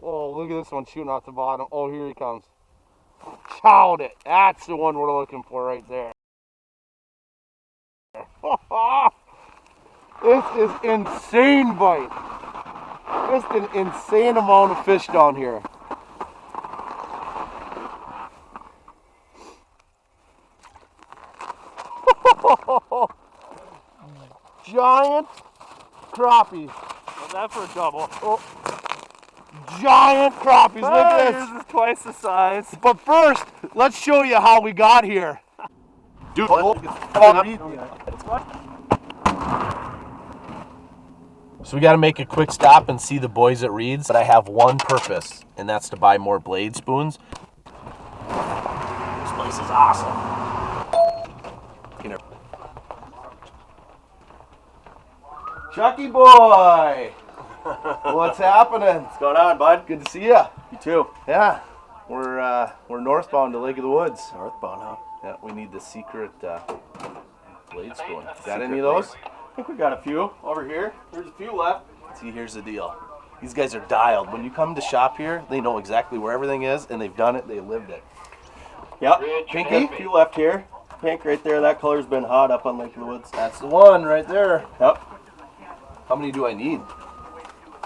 Oh, look at this one shooting off the bottom. Oh, here he comes. Chowed it. That's the one we're looking for right there. This is insane bite. Just an insane amount of fish down here. Giant crappies. What's that for a double? Oh. Giant crappies. Look at this. This is twice the size. But first, let's show you how we got here. Dude, so we got to make a quick stop and see the boys at Reed's. But I have one purpose, and that's to buy more blade spoons. This place is awesome. Chucky boy, what's happening? What's going on, bud? Good to see you. You too. Yeah, we're northbound to Lake of the Woods. Northbound, huh? Yeah, we need the secret blade spoon. Got any of those? I think we got a few over here. There's a few left. See, here's the deal. These guys are dialed. When you come to shop here, they know exactly where everything is, and they've done it. They lived it. Yep. Pinky? A few left here. Pink right there. That color's been hot up on Lake of the Woods. That's the one right there. Yep. How many do I need?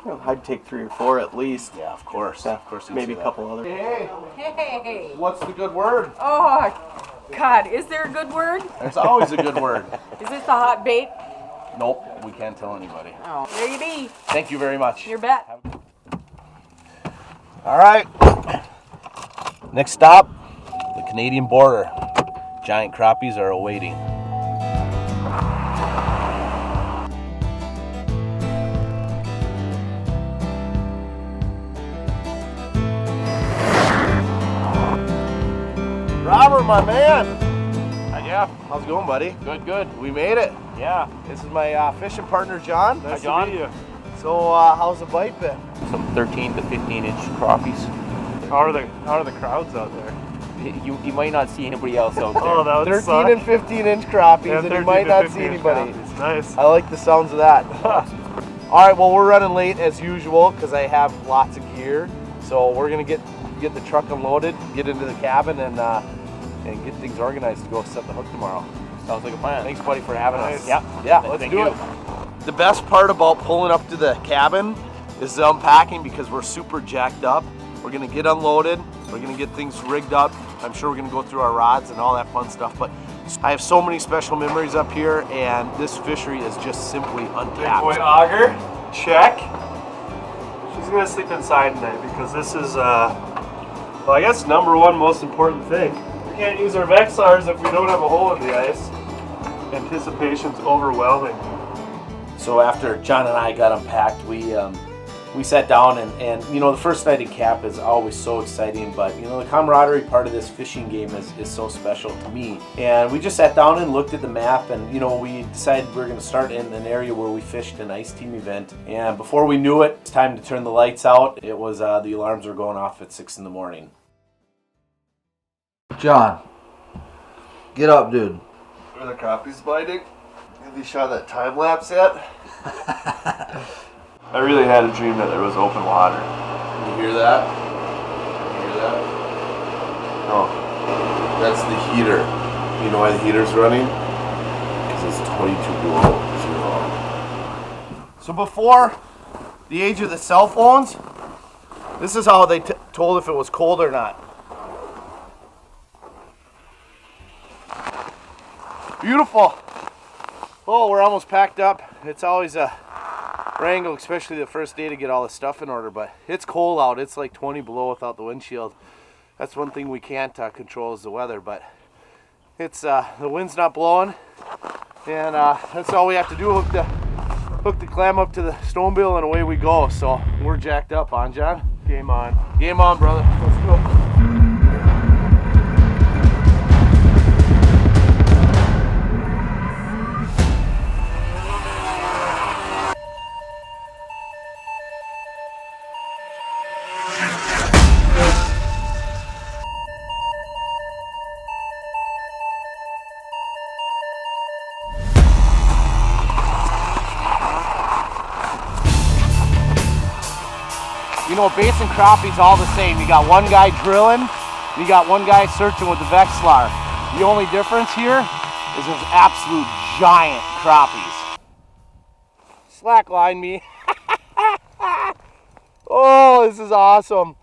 Well, I'd take 3 or 4 at least. Yeah, of course. Yeah, Of course. maybe a couple others. Hey, Hey! what's the good word? Oh, God, is there a good word? There's always a good word. Is this a hot bait? Nope, we can't tell anybody. Oh, there you be. Thank you very much. Your bet. All right. Next stop, the Canadian border. Giant crappies are awaiting. Robert, my man. Yeah. How's it going, buddy? Good, good. We made it. Yeah. This is my fishing partner, John. Hi, John. So, how's the bite been? Some 13 to 15 inch crappies. How are the crowds out there? You might not see anybody else out there. Oh, that would 13 suck. and 15 inch crappies, Yeah, and you 13 might to not 15 see inch anybody. crappies. Nice. I like the sounds of that. All right, well, we're running late as usual because I have lots of gear. So we're gonna get the truck unloaded, get into the cabin, and get things organized to go set the hook tomorrow. Sounds like a plan. Thanks, buddy, for having us. Yeah. Yeah, let's Thank do you. it. The best part about pulling up to the cabin is the unpacking because we're super jacked up. We're gonna get unloaded. We're gonna get things rigged up. I'm sure we're gonna go through our rods and all that fun stuff. But I have so many special memories up here, and this fishery is just simply Big untapped. boy auger, check. She's gonna sleep inside tonight because this is, well, I guess #1 most important thing. We can't use our Vexars if we don't have a hole in the ice. Anticipation's overwhelming. So after John and I got unpacked, we sat down and you know, the first night in camp is always so exciting, but you know, the camaraderie part of this fishing game is so special to me. And we just sat down and looked at the map, and you know, we decided we were going to start in an area where we fished an ice team event. And before we knew it, it's time to turn the lights out. It was the alarms were going off at 6 in the morning. John, get up, dude. Are the crappies biting? Have you shot that time lapse yet? I really had a dream that there was open water. You hear that? You hear that? Oh, that's the heater. You know why the heater's running? Because it's 22 below zero. So before the age of the cell phones, this is how they told if it was cold or not. Beautiful. Oh, we're almost packed up. It's always a wrangle, especially the first day to get all the stuff in order, but it's cold out. It's like 20 below without the windshield. That's one thing we can't control is the weather, but it's the wind's not blowing, and that's all we have to do. Hook the clam up to the stone bill and away we go. So we're jacked up, on John? Game on. Game on, brother. Let's go. You know, baits and crappies all the same. You got one guy drilling, and you got one guy searching with the Vexilar. The only difference here is there's absolute giant crappies. Slackline me. Oh, this is awesome.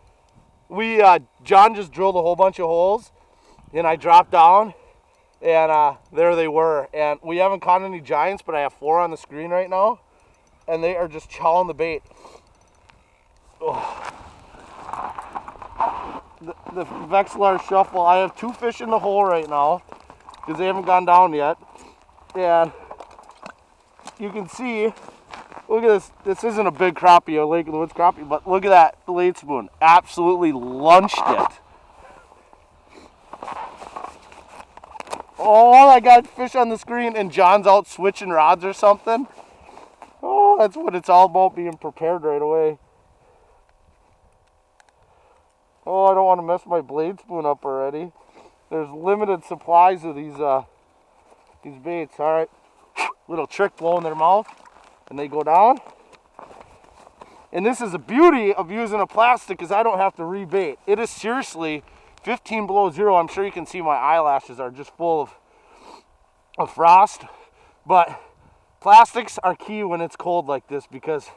John just drilled a whole bunch of holes, and I dropped down, and there they were. And we haven't caught any giants, but I have 4 on the screen right now, and they are just chawing the bait. Oh. The Vexilar Shuffle, I have 2 fish in the hole right now, because they haven't gone down yet. And you can see, look at this. This isn't a big crappie, a Lake of the Woods crappie, but look at that blade spoon. Absolutely lunched it. Oh, I got fish on the screen, and John's out switching rods or something. Oh, that's what it's all about, being prepared right away. Oh, I don't want to mess my blade spoon up already. There's limited supplies of these baits. All right, little trick, blow in their mouth, and they go down. And this is the beauty of using a plastic, because I don't have to rebait. It is seriously 15 below zero. I'm sure you can see my eyelashes are just full of frost. But plastics are key when it's cold like this, because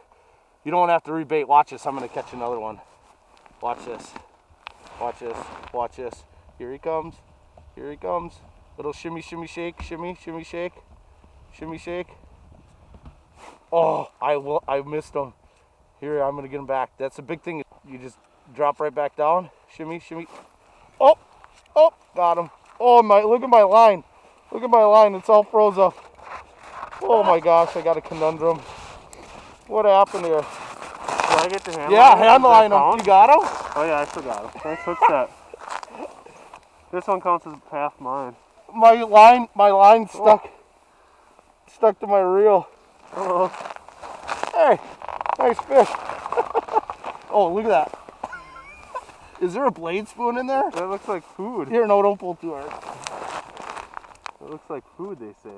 you don't have to rebait. Watch this. I'm going to catch another one. Watch this. Watch this. Watch this. Here he comes. Here he comes. Little shimmy, shimmy, shake. Shimmy, shimmy, shake. Shimmy, shake. Oh, I missed him. Here, I'm gonna get him back. That's a big thing. You just drop right back down. Shimmy, shimmy. Oh, oh, got him. Oh my, look at my line. Look at my line. It's all froze up. Oh my gosh, I got a conundrum. What happened here? Did I get the hand? Yeah, hand line him. You got him? Oh yeah, I still got him. Nice hook set. This one counts as half mine. My line stuck to my reel. Oh. Hey, nice fish. Oh, look at that. Is there a blade spoon in there? That looks like food. Here, no, don't pull too hard. It looks like food, they say.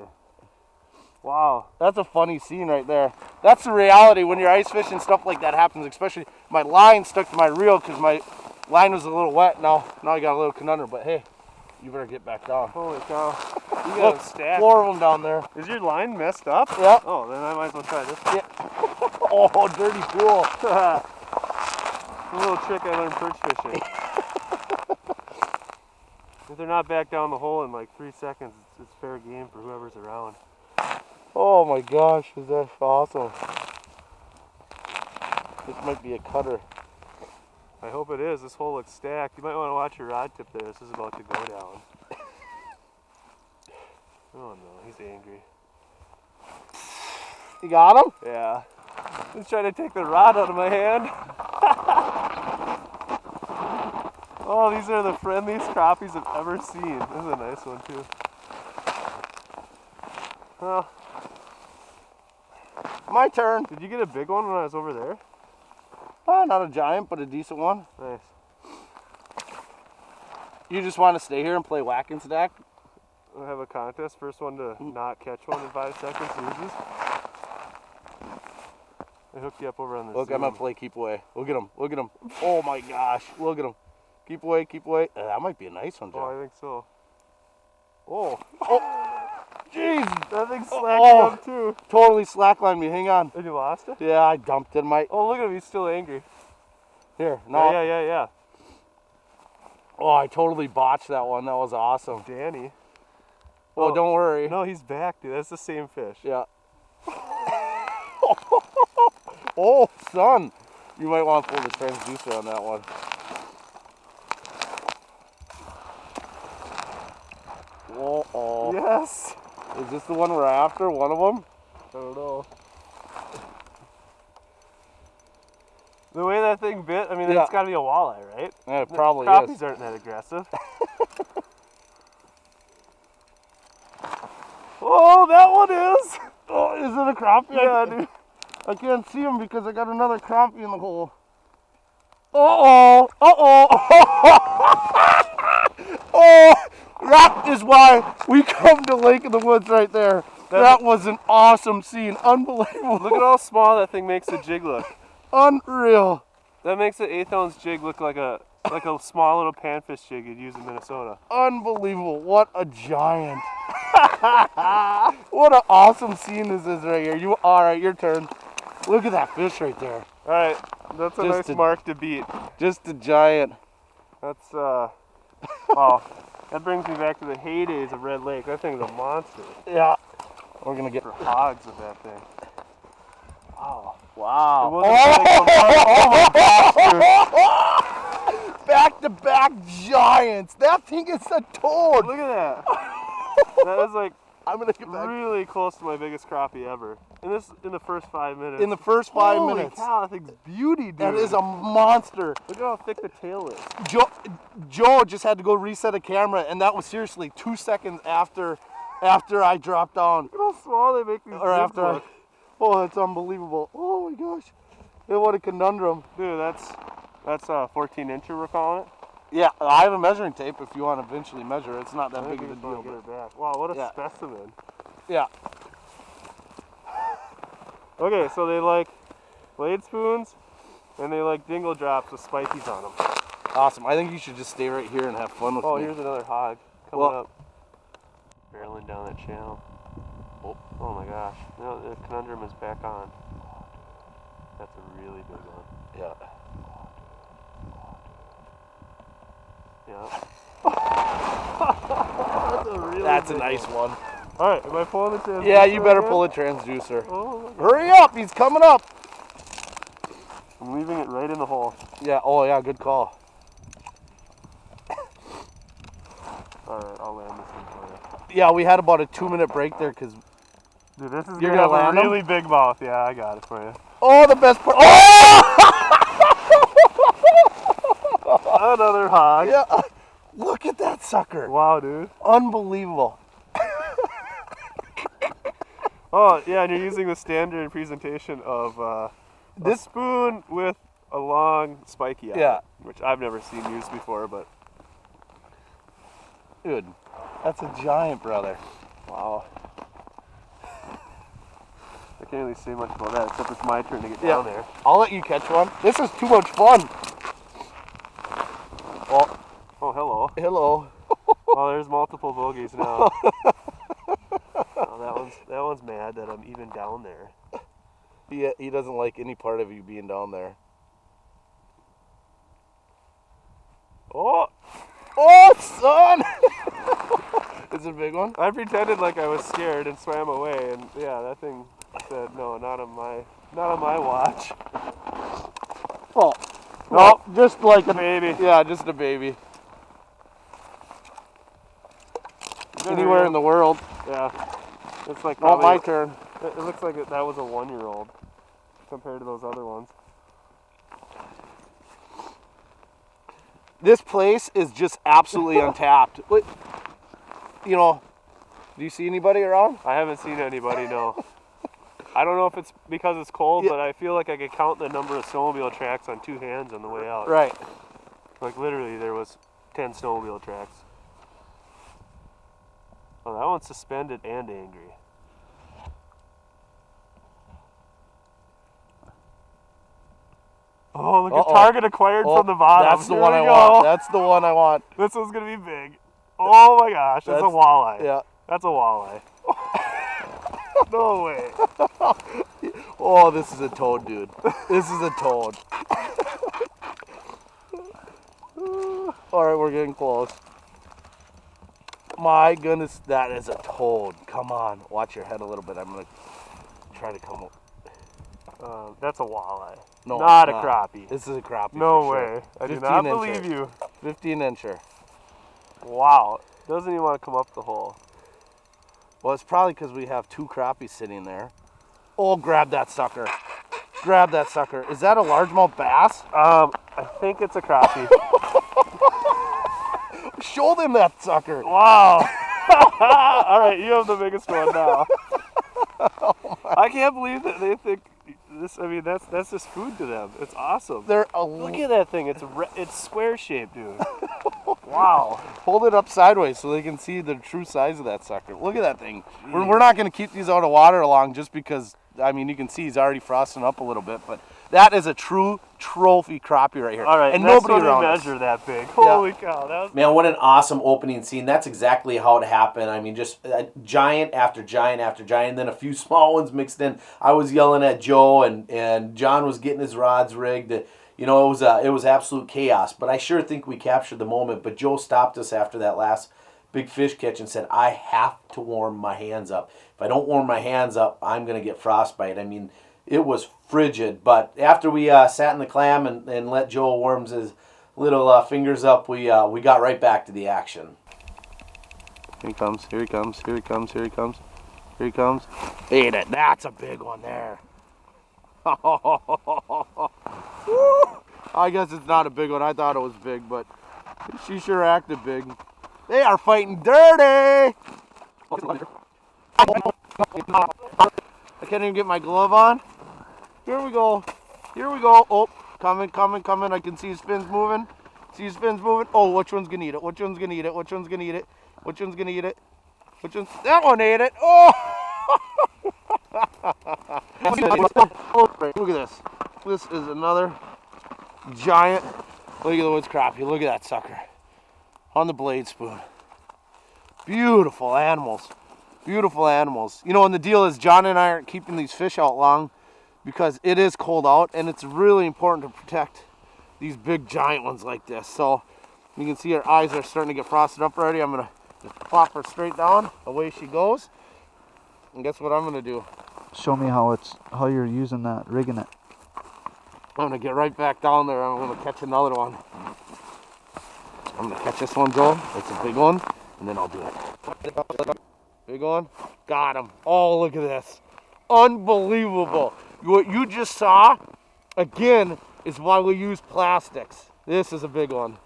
Wow. That's a funny scene right there. That's the reality when you're ice fishing, stuff like that happens, especially my line stuck to my reel because my line was a little wet. Now I got a little conundrum, but hey, you better get back down. Holy cow. You got Look, a stack. 4 of them down there. Is your line messed up? Yep. Oh, then I might as well try this one. Yeah. Oh, dirty pool. A little trick I learned perch fishing. If they're not back down the hole in like 3 seconds, it's fair game for whoever's around. Oh my gosh, is that awesome. This might be a cutter. I hope it is. This hole looks stacked. You might want to watch your rod tip there. This is about to go down. Oh no, he's angry. You got him? Yeah. He's trying to take the rod out of my hand. Oh, these are the friendliest crappies I've ever seen. This is a nice one too. Well, My turn. did you get a big one when I was over there? Not a giant, but a decent one. Nice. You just want to stay here and play whack and stack? We'll have a contest. First one to not catch one in 5 seconds loses. I hooked you up over on the Look, Zoom. I'm going to play keep away. Look at him. Look at him. Oh my gosh. Look at him. Keep away. Keep away. That might be a nice one, Oh, John. I think so. Oh. Jeez. That thing's Oh. slacking up too. Totally slacklined me. Hang on. And you lost it? Yeah, I dumped it. Oh, look at him. He's still angry. Here. No. Yeah. Oh, I totally botched that one. That was awesome. Danny. Oh, don't worry. No, he's back, dude. That's the same fish. Yeah. Oh, son. You might want to pull the transducer on that one. Uh-oh. Yes. Is this the one we're after? One of them? I don't know. The way that thing bit, I mean, Yeah. it's got to be a walleye, right? Yeah, it probably Crappies is. aren't that aggressive. Oh, that one is! Oh, is it a crappie? Yeah, dude. I can't see him because I got another crappie in the hole. Uh-oh. Uh-oh. Oh, that is why we come to Lake of the Woods right there. That was an awesome scene. Unbelievable. Look at how small that thing makes the jig look. Unreal. That makes the 1/8 ounce jig look like a small little panfish jig you'd use in Minnesota. Unbelievable. What a giant. What an awesome scene this is right here. All right, your turn. Look at that fish right there. All right, that's a nice mark to beat. Just a giant. That's, wow. That brings me back to the heydays of Red Lake. That thing's a monster. Yeah. We're going to get... For hogs with that thing. Wow. Wow. It wasn't like Back-to-back giants. That thing is a toad. Look at that. That is like I'm gonna get back. Really close to my biggest crappie ever. And this in the first 5 minutes. In the first 5 Holy minutes. cow, that thing's beauty, dude. That is a monster. Look at how thick the tail is. Joe just had to go reset a camera, and that was seriously 2 seconds after I dropped down. Look how small they make these jigs look. Oh, that's unbelievable. Oh my gosh. Yeah, what a conundrum. Dude, that's a 14-incher we're calling it. Yeah, I have a measuring tape if you want to eventually measure it. It's not that big of a deal. Get it back. Wow, what a specimen. Yeah. Okay, so they like blade spoons and they like dingle drops with spikies on them. Awesome. I think you should just stay right here and have fun with me. Oh, here's another hog coming up. Barreling down that channel. Oh my gosh. No, the conundrum is back on. That's a really big one. Yeah. Yeah. That's a nice one. Alright, am I pulling the transducer? Yeah, you better pull the transducer. Oh, hurry up, he's coming up. I'm leaving it right in the hole. Yeah, oh yeah, good call. Alright, I'll land this thing for you. Yeah, we had about a 2-minute break there because... Dude, this is You're gonna gonna have land a really big mouth. Yeah, I got it for you. Oh, the best part. Oh! Another hog. Yeah, look at that sucker. Wow, dude. Unbelievable. Oh, yeah, and you're using the standard presentation of this spoon with a long spiky on it, which I've never seen used before, but... Dude, that's a giant, brother. Wow. I can't really say much about that, except it's my turn to get down there. I'll let you catch one. This is too much fun. Oh, hello. Hello. Oh, there's multiple bogeys now. Oh, that one's mad that I'm even down there. He doesn't like any part of you being down there. Oh, son! Is it a big one? I pretended like I was scared and swam away, and yeah, that thing said, "No, not on my watch." Oh, no, just like a baby. Yeah, just a baby. Anywhere in the world. Yeah, it's like not my turn. It looks like that was a 1-year-old compared to those other ones. This place is just absolutely untapped. You know, do you see anybody around? I haven't seen anybody, no. I don't know if it's because it's cold, but I feel like I could count the number of snowmobile tracks on 2 hands on the way out. Right. Like literally there was 10 snowmobile tracks. Oh, that one's suspended and angry. Oh, look at target acquired from the bottom. That's the one I want. That's the one I want. This one's going to be big. Oh my gosh, that's a walleye. Yeah. That's a walleye. No way. Oh, this is a toad, dude. This is a toad. All right, we're getting close. My goodness, that is a toad. Come on, watch your head a little bit. I'm gonna try to come. That's a walleye. No, not a crappie. This is a crappie. No for way. Sure. I do not believe you. 15-incher. Wow. Doesn't even want to come up the hole. Well, it's probably because we have 2 crappies sitting there. Oh, grab that sucker. Grab that sucker. Is that a largemouth bass? I think it's a crappie. Show them that sucker. Wow. All right, you have the biggest one now. I can't believe that they think this. I mean, that's just food to them. It's awesome. Look at that thing. It's square shaped, dude. Wow. Hold it up sideways so they can see the true size of that sucker. Look at that thing. We're not going to keep these out of water long just because, I mean, you can see he's already frosting up a little bit, but That is a true trophy crappie right here. All right, and next nobody one we around us. measure that big. Holy cow, that was... Man, what an awesome opening scene. That's exactly how it happened. I mean, just giant after giant after giant, and then a few small ones mixed in. I was yelling at Joe, and John was getting his rods rigged. You know, it was absolute chaos. But I sure think we captured the moment. But Joe stopped us after that last big fish catch and said, I have to warm my hands up. If I don't warm my hands up, I'm going to get frostbite. I mean, it was frigid. But after we sat in the clam and let Joe warm his little fingers up, we got right back to the action. Here he comes, here he comes, here he comes, here he comes, here he comes. Ate it. That's a big one there. I guess it's not a big one. I thought it was big, but she sure acted big. They are fighting dirty. I can't even get my glove on. Here we go. Here we go. Oh, coming, coming, coming. I can see his fins moving. See his fins moving. Oh, which one's gonna eat it? Which one's gonna eat it? Which one's gonna eat it? Which one's gonna eat it? Which one's... That one ate it. Oh! Look at this. This is another giant. Look at the woods crappie. Look at that sucker on the blade spoon. Beautiful animals. Beautiful animals. You know, and the deal is John and I aren't keeping these fish out long because it is cold out, and it's really important to protect these big giant ones like this. So you can see her eyes are starting to get frosted up already. I'm gonna just plop her straight down. Away she goes. And guess what I'm gonna do? Show me how you're using that, rigging it. I'm gonna get right back down there. I'm gonna catch another one. I'm gonna catch this one, Joe. It's a big one, and then I'll do it. Big one. Got him. Oh, look at this. Unbelievable. What you just saw, again, is why we use plastics. This is a big one.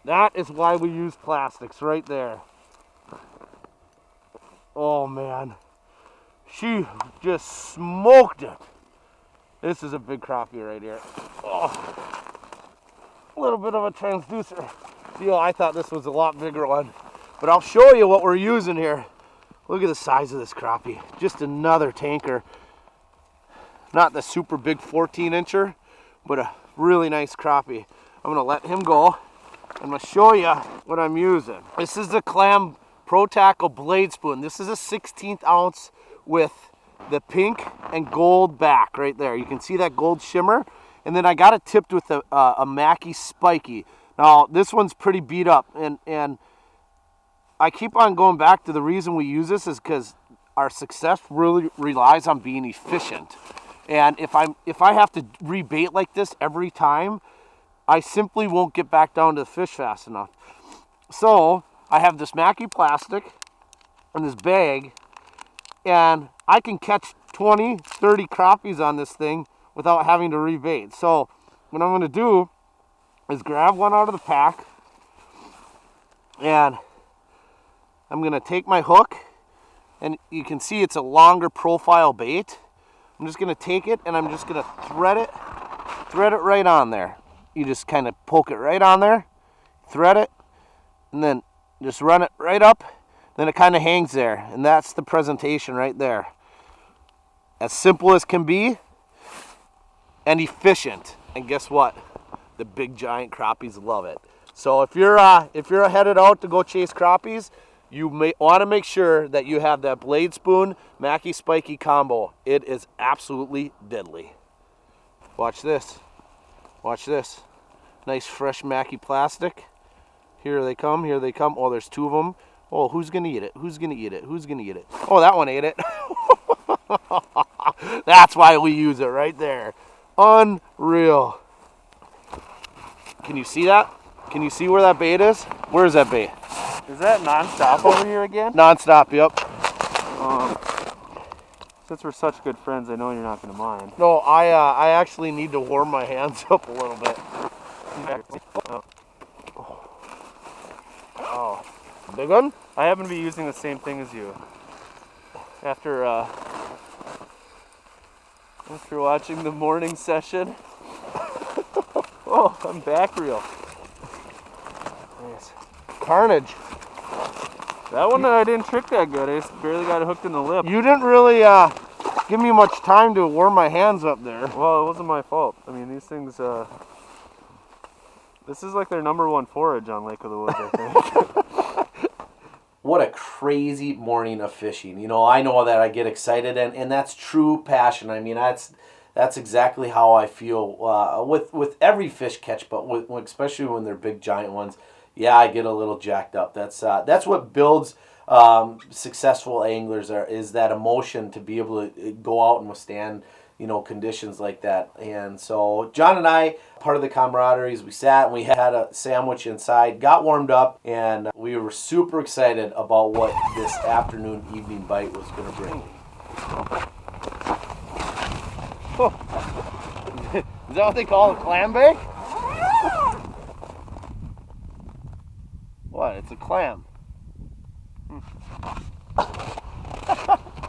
That is why we use plastics right there. Oh, man. She just smoked it. This is a big crappie right here. Oh. A little bit of a transducer deal. I thought this was a lot bigger one. But I'll show you what we're using here. Look at the size of this crappie. Just another tanker. Not the super big 14-incher, but a really nice crappie. I'm gonna let him go. I'm gonna show you what I'm using. This is the Clam Pro Tackle blade spoon. This is a 16th ounce with the pink and gold back right there. You can see that gold shimmer. And then I got it tipped with a Mackie Spiky. Now this one's pretty beat up, and I keep on going back to the reason we use this is because our success really relies on being efficient. And if I have to rebait like this every time, I simply won't get back down to the fish fast enough. So I have this Mackie plastic and this bag, and I can catch 20, 30 crappies on this thing without having to rebait. So what I'm gonna do is grab one out of the pack, and I'm gonna take my hook, and you can see it's a longer profile bait. I'm just gonna take it and I'm just gonna thread it right on there. You just kind of poke it right on there, thread it, and then just run it right up. Then it kind of hangs there, and that's the presentation right there. As simple as can be, and efficient. And guess what? The big giant crappies love it. So if you're headed out to go chase crappies, you may want to make sure that you have that blade spoon Mackie Spiky combo. It is absolutely deadly. Watch this. Watch this. Nice fresh Mackie plastic. Here they come. Here they come. Oh, there's two of them. Oh, who's gonna eat it? Who's gonna eat it? Who's gonna eat it? Oh, that one ate it. That's why we use it right there. Unreal. Can you see that? Can you see where that bait is? Where is that bait? Is that nonstop over here again? Non-stop, yep. Since we're such good friends, I know you're not going to mind. No, I actually need to warm my hands up a little bit. Oh, big one? I happen to be using the same thing as you. After watching the morning session. Oh, I'm back reel. Nice. Carnage. That one I didn't trick that good. I just barely got it hooked in the lip. You didn't really give me much time to warm my hands up there. Well, it wasn't my fault. I mean, these things, this is like their #1 forage on Lake of the Woods, I think. What a crazy morning of fishing. You know, I know that I get excited, and that's true passion. I mean, that's exactly how I feel with every fish catch, but especially when they're big giant ones. Yeah, I get a little jacked up. That's what builds successful anglers is that emotion to be able to go out and withstand, you know, conditions like that. And so John and I, part of the camaraderie is we sat and we had a sandwich inside, got warmed up, and we were super excited about what this afternoon evening bite was going to bring. Is that what they call a clam bake? What? It's a clam.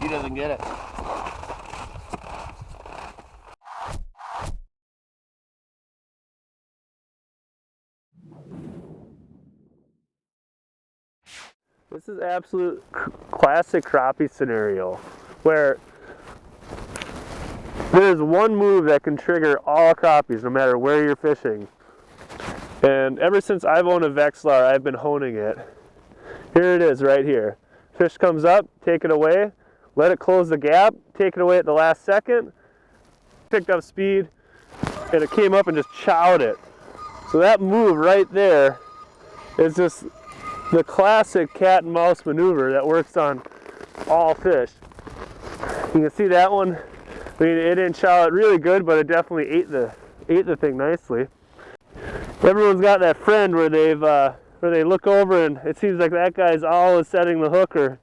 He doesn't get it. This is absolute classic crappie scenario where there's one move that can trigger all crappies no matter where you're fishing. And ever since I've owned a Vexilar, I've been honing it. Here it is right here. Fish comes up, take it away, let it close the gap, take it away at the last second, picked up speed, and it came up and just chowed it. So that move right there is just the classic cat and mouse maneuver that works on all fish. You can see that one. I mean, it didn't chow it really good, but it definitely ate the thing nicely. Everyone's got that friend where they look over and it seems like that guy's always setting the hook, or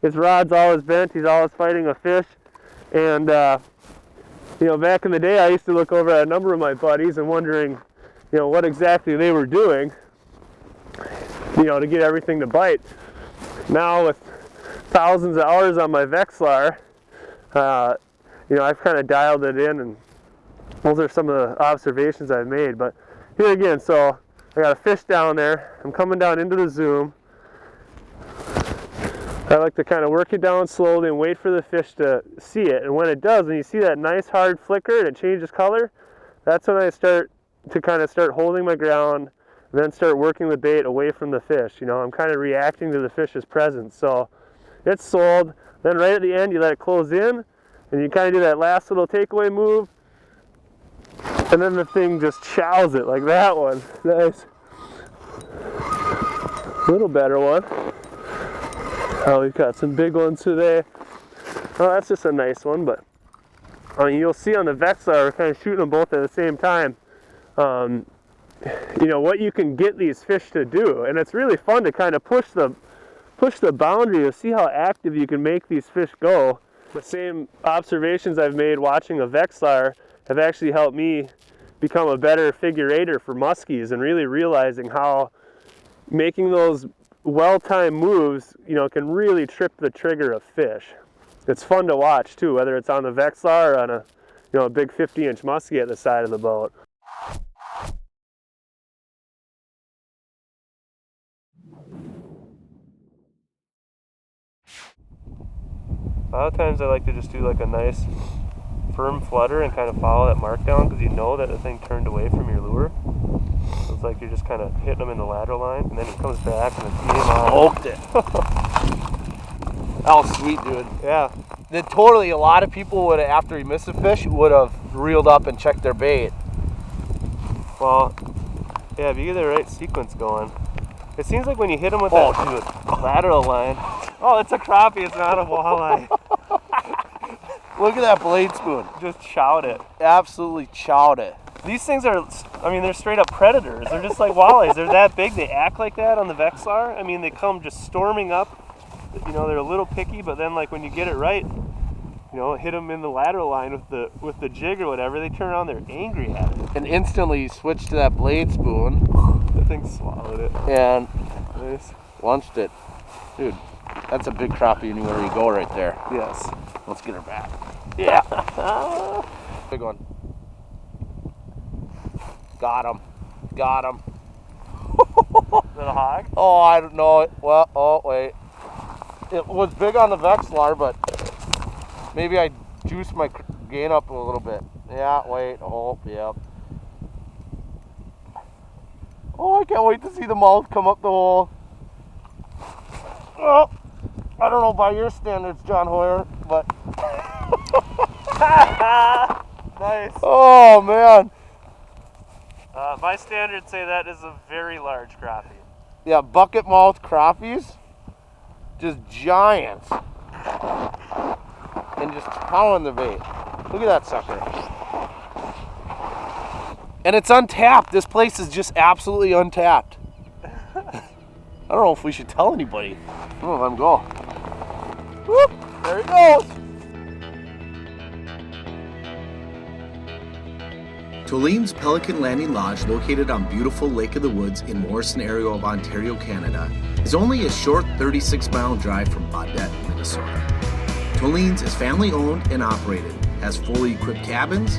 his rod's always bent, he's always fighting a fish. And you know, back in the day I used to look over at a number of my buddies and wondering, you know, what exactly they were doing, you know, to get everything to bite. Now with thousands of hours on my Vexilar, you know, I've kind of dialed it in, and those are some of the observations I've made. But here again, so I got a fish down there. I'm coming down into the zoom. I like to kind of work it down slowly and wait for the fish to see it. And when it does, and you see that nice hard flicker and it changes color, that's when I start holding my ground, and then start working the bait away from the fish. You know, I'm kind of reacting to the fish's presence. So it's sold. Then right at the end, you let it close in, and you kind of do that last little takeaway move, and then the thing just chows it like that one. Nice. A little better one. Oh, we've got some big ones today. Oh, that's just a nice one, but I mean, you'll see on the Vexilar, we're kind of shooting them both at the same time. You know, what you can get these fish to do, and it's really fun to kind of push the boundary to see how active you can make these fish go. The same observations I've made watching a Vexilar have actually helped me become a better figure eighter for muskies, and really realizing how making those well-timed moves, you know, can really trip the trigger of fish. It's fun to watch too, whether it's on the Vexilar or on a, you know, a big 50-inch muskie at the side of the boat. A lot of times I like to just do like a nice firm flutter and kind of follow that mark down, because you know that the thing turned away from your lure. So it's like you're just kind of hitting them in the lateral line, and then it comes back and it's game on. Poked it. That was sweet, dude. Yeah. Then totally, a lot of people would, after he missed a fish, would have reeled up and checked their bait. Well, yeah, if you get the right sequence going. It seems like when you hit them with that lateral line. Oh, it's a crappie, it's not a walleye. Look at that blade spoon. Just chowed it. Absolutely chowed it. These things are, I mean, they're straight up predators. They're just like walleyes. They're that big. They act like that on the Vexilar. I mean, they come just storming up. You know, they're a little picky, but then like when you get it right, you know, hit them in the lateral line with the jig or whatever, they turn around, they're angry at it. And instantly switched to that blade spoon. The thing swallowed it. And Nice. launched it. Dude, that's a big crappie anywhere you go right there. Yes. Let's get her back. Yeah. Big one. Got him. Got him. Is that a hog? Oh, I don't know. Well, oh, wait. It was big on the Vexilar, but maybe I juice my gain up a little bit. Yeah, wait, oh, yep. Oh, I can't wait to see the mouth come up the hole. Oh, I don't know by your standards, John Hoyer, but... Nice. Oh, man. My standards say that is a very large crappie. Yeah, bucket mouth crappies. Just giants. And just pounding the bait. Look at that sucker. And it's untapped. This place is just absolutely untapped. I don't know if we should tell anybody. I'm gonna let him go. Whoop, there he goes. Tolen's Pelican Landing Lodge, located on beautiful Lake of the Woods in Morrison area of Ontario, Canada, is only a short 36-mile drive from Baudette, Minnesota. Tolen's is family owned and operated, has fully equipped cabins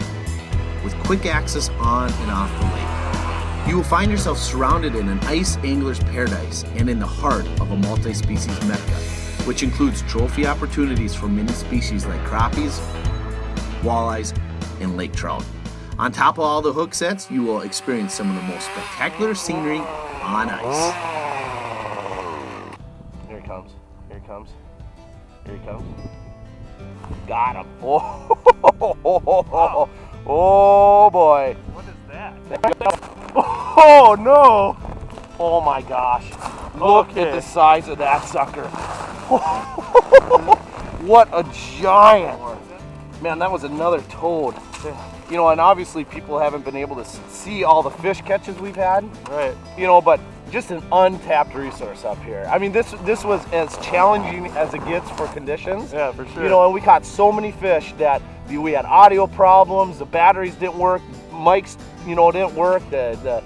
with quick access on and off the lake. You will find yourself surrounded in an ice angler's paradise and in the heart of a multi-species mecca, which includes trophy opportunities for many species like crappies, walleyes, and lake trout. On top of all the hook sets, you will experience some of the most spectacular scenery on ice. Here he comes. Here he comes. Here he comes. Got him. Oh, oh boy. What is that? Oh no. Oh my gosh. Look at the size of that sucker. What a giant. Man, that was another toad. You know, and obviously people haven't been able to see all the fish catches we've had. Right. You know, but just an untapped resource up here. I mean, this was as challenging as it gets for conditions. Yeah, for sure. You know, and we caught so many fish that we had audio problems, the batteries didn't work, mics, you know, didn't work, the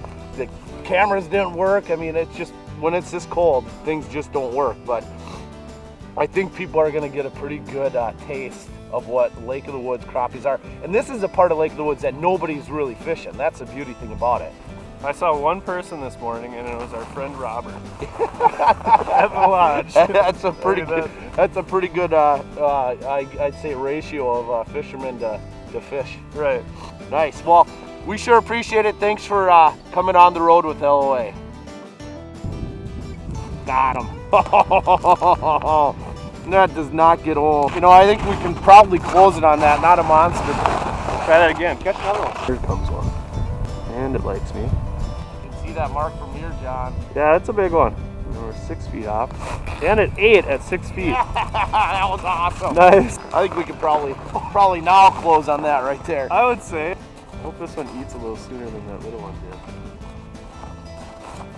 cameras didn't work. I mean, it's just, when it's this cold, things just don't work. But I think people are going to get a pretty good taste of what Lake of the Woods crappies are. And this is a part of Lake of the Woods that nobody's really fishing. That's the beauty thing about it. I saw one person this morning, and it was our friend Robert at the lodge. That's a pretty good. That's a pretty good. I'd say ratio of fishermen to fish. Right. Nice. Well, we sure appreciate it. Thanks for coming on the road with LOA. Got him. That does not get old. You know, I think we can probably close it on that. Not a monster. Try that again. Catch another one. Here comes one. And it likes me. You can see that mark from here, John. Yeah, that's a big one. We're 6 feet off. And it ate at 6 feet. That was awesome. Nice. I think we could probably now close on that right there. I would say. I hope this one eats a little sooner than that little one did.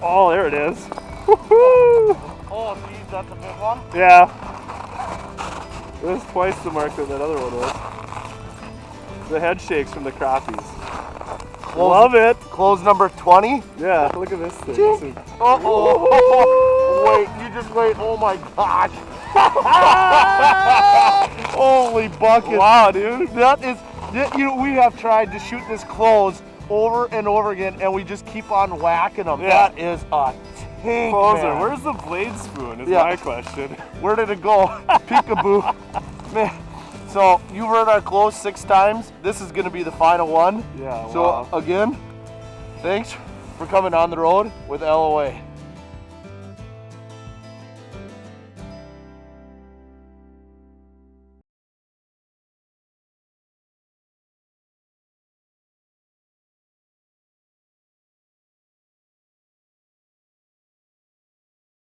Oh, there it is. Woohoo! Oh, geez, that's a big one. Yeah. It was twice the mark that other one was. The head shakes from the crappies. Love it. Close number 20. Yeah, look at this thing. Uh-oh. Wait, you just wait. Oh my gosh. Holy bucket. Wow, dude. That is, we have tried to shoot this close over and over again, and we just keep on whacking them. Yeah. That is a tank, Closer. man. Where's the blade spoon is Yeah. my question. Where did it go? Peekaboo. Man. So you heard our close 6 times. This is going to be the final one. Yeah, So wow. again, thanks for coming on the road with LOA.